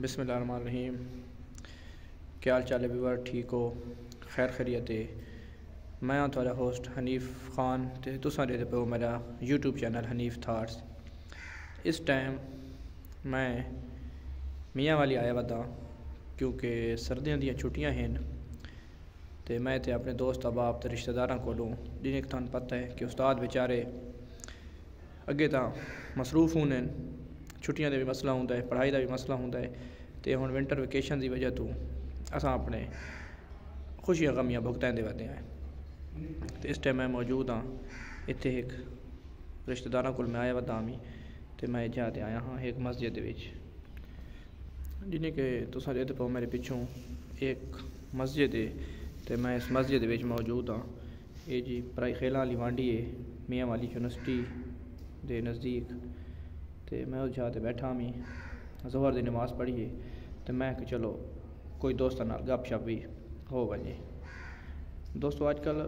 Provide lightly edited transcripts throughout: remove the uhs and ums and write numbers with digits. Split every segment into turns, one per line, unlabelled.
بسم اللہ الرحمن الرحیم۔ کیا حال چال ہے ویور؟ ٹھیک ہو؟ خیر خیریت ہے؟ میں ہوں تھوڑا ہوسٹ حنیف خان تے تساں دیکھتے پے ہو میرا یوٹیوب چینل حنیف تھاٹس۔ اس ٹائم میں میاں والی آیا ودا کیونکہ سردیاں دیاں چھٹیاں ہیں تے میں تے اپنے دوست احباب تے رشتہ داراں کولوں جنہیں تھان پتہ ہے کہ استاد بیچارے اگے تاں مصروف ہونے، چھٹیاں دے بھی مسئلہ ہوندا ہے، پڑھائی دا بھی مسئلہ ہوندا ہے تے ہن ونٹر ویکیشن دی وجہ تو اساں اپنے خوشیاں غمیاں بھگتاندے ودے ہیں۔ تے اس ٹائم میں موجود ہاں اتنے ایک رشتہ داراں کول میں آیا ودا ہاں تے میں جا تے آیا ہاں ایک مسجد دے وچ، جنہیں کہ تساں دیکھتے پاؤ میرے پچھوں ایک مسجد ہے تے میں اس مسجد دے وچ موجود ہاں۔ یہ جی پرائی خیلاں والی وانڈی ہے میاں والی یونیورسٹی دے نزدیک، تے میں اس جا تے بیٹھا میں ظہر دی نماز پڑھیے تے میں کہ چلو کوئی دوستاں نال گپ شپ بھی ہو وجے۔ دوستو آج کل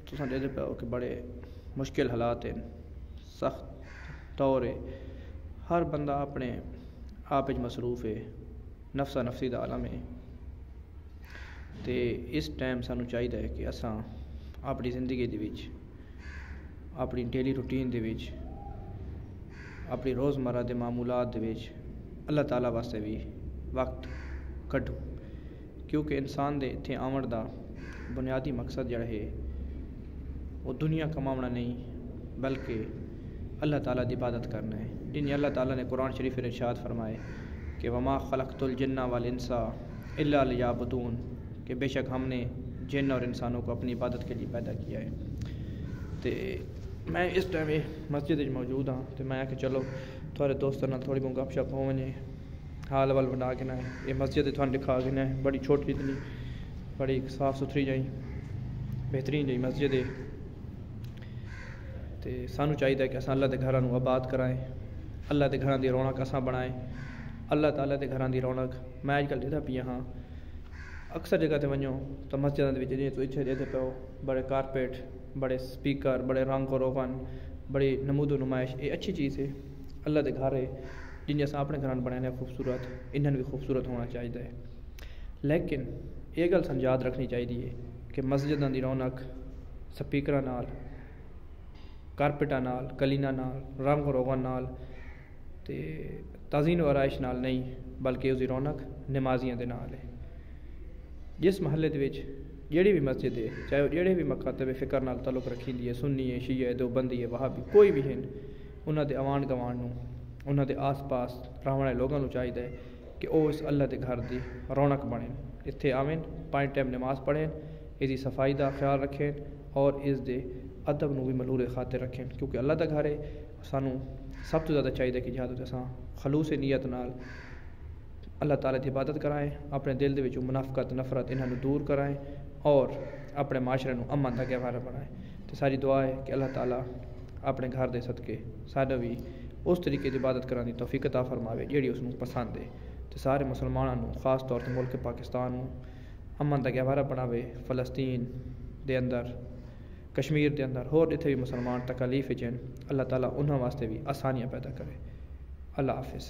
تساں دیکھتے پاؤ کہ بڑے مشکل حالات ہیں، سخت دور ہے، ہر بندہ اپنے آپ وچ مصروف ہے، نفسا نفسی دا عالم ہے تے اس ٹائم سانوں چاہیے کہ اساں اپنی زندگی دے وچ اپنی ڈیلی روٹین دے وچ اپنی روزمرہ دے معمولات دے وچ اللہ تعالیٰ واسطے بھی وقت کڈو، کیونکہ انسان دے اتھے آمن دا بنیادی مقصد جڑا ہے وہ دنیا کماونا نہیں بلکہ اللہ تعالیٰ دی عبادت کرنا ہے، جنہیں اللہ تعالیٰ نے قرآن شریف میں ارشاد فرمائے کہ وما خلقت الجن والانس الا لیعبدون، کہ بے شک ہم نے جن اور انسانوں کو اپنی عبادت کے لیے پیدا کیا ہے۔ تے میں اس ٹائم مسجد میں موجود ہاں تے میں کہ چلو تھوڑے دوستوں نال تھوڑی بہت گپ شپ ہو ونے، حال وال بنا کے نہ یہ مسجد تھوڑا دکھا کے نہ بڑی چھوٹی اتنی بڑی صاف ستھری جائی بہترین جائی مسجد ہے تے سانوں چاہیے کہ اساں اللہ دے گھراں نوں آباد کرائیں، اللہ دے گھراں دی رونق اساں بنائیں، اللہ تعالیٰ دے گھراں دی رونق۔ میں اج کل دیکھدا پیا ہاں اکثر جگہ تے ونجو تو مسجداں دے وچ جے تو اتھے دیکھتے پاؤ بڑے کارپیٹ، بڑے سپیکر، بڑے رنگ و روغن، بڑی نمود و نمائش، یہ اچھی چیز ہے، اللہ دے گھر ہے جن اساں اپنے گھراں بنانے خوبصورت، انہاں بھی خوبصورت ہونا چاہیے ہے، لیکن یہ گل سن یاد رکھنی چاہیے کہ مسجداں دی رونق سپیکراں نال، کارپیٹاں نال، کلیناں نال، رنگ و روغن نال تے تزئین و آرائش نال نہیں بلکہ اس دی رونق نمازیاں دے نال ہے۔ جس محلے دے وچ جیڑی بھی مسجد ہے، چاہے وہ جیڑے بھی مکاتب فکر نال تعلق رکھیندی ہے، سنی ہے، شیعہ ہے، دیوبندی ہے، وہابی کوئی بھی ہیں، انہاں دے آوان گوان نوں، انہاں دے آس پاس رہن والے لوگاں نوں چاہیے کہ وہ اس اللہ دے گھر دی رونق بنیں، اتھے آویں، 5 ٹائم نماز پڑھیں، اس دی صفائی دا خیال رکھیں اور اس دے ادب نوں بھی ملور خاطر رکھیں، کیونکہ اللہ دا گھر ہے۔ سانوں سب تو زیادہ چاہیے کہ جہاں اساں خلوص نیت نال اللہ تعالیٰ دی عبادت کرائیں، اپنے دل دے وچوں منافقت نفرت انہاں نوں دور کرائیں اور اپنے معاشرے نوں امن دا گہوارہ بنائیں۔ تو ساری دعا ہے کہ اللہ تعالیٰ اپنے گھر دے صدقے ساڈا بھی اس طریقے دی عبادت کران دی توفیق عطا فرماوے جیڑی اس نوں پسند ہے، تے سارے مسلماناں نوں خاص طور تے ملک پاکستان نوں امن دا گہوارہ بناوے، فلسطین دے اندر، کشمیر دے اندر ہور جتھے بھی مسلمان تکلیف وچ ہیں، اللہ تعالیٰ انہاں واسطے بھی آسانیاں پیدا کرے۔ اللہ حافظ۔